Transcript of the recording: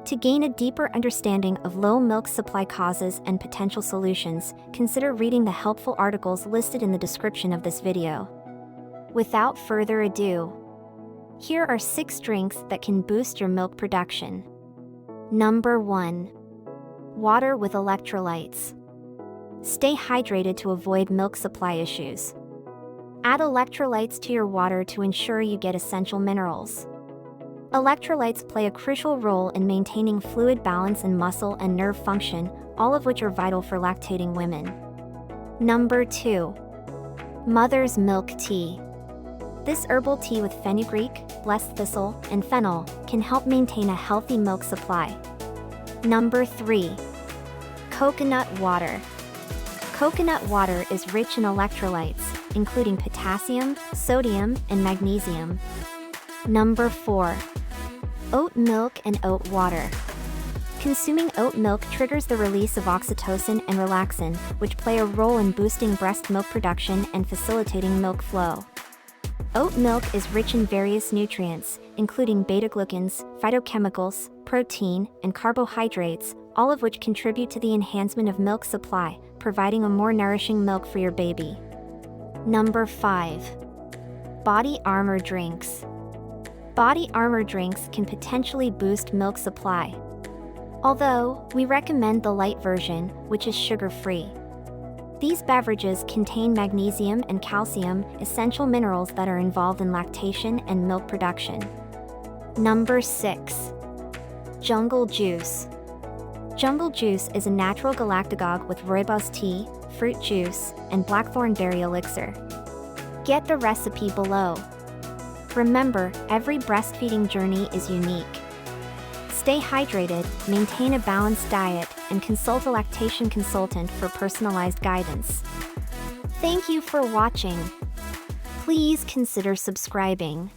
To gain a deeper understanding of low milk supply causes and potential solutions, consider reading the helpful articles listed in the description of this video. Without further ado, here are 6 drinks that can boost your milk production. Number 1. Water with electrolytes. Stay hydrated to avoid milk supply issues. Add electrolytes to your water to ensure you get essential minerals. Electrolytes play a crucial role in maintaining fluid balance and muscle and nerve function, all of which are vital for lactating women. Number 2. Mother's Milk Tea. This herbal tea with fenugreek, less thistle, and fennel can help maintain a healthy milk supply. Number 3. Coconut water. Coconut water is rich in electrolytes, including potassium, sodium, and magnesium. Number 4. Oat milk and oat water. Consuming oat milk triggers the release of oxytocin and relaxin, which play a role in boosting breast milk production and facilitating milk flow. Oat milk is rich in various nutrients, including beta-glucans, phytochemicals, protein, and carbohydrates, all of which contribute to the enhancement of milk supply, providing a more nourishing milk for your baby. Number 5. Body armor drinks. Body armor drinks can potentially boost milk supply. Although, we recommend the light version, which is sugar-free. These beverages contain magnesium and calcium, essential minerals that are involved in lactation and milk production. Number 6. Jungle juice. Jungle juice is a natural galactagogue with rooibos tea, fruit juice, and blackthorn berry elixir. Get the recipe below. Remember, every breastfeeding journey is unique. Stay hydrated, maintain a balanced diet, and consult a lactation consultant for personalized guidance. Thank you for watching. Please consider subscribing.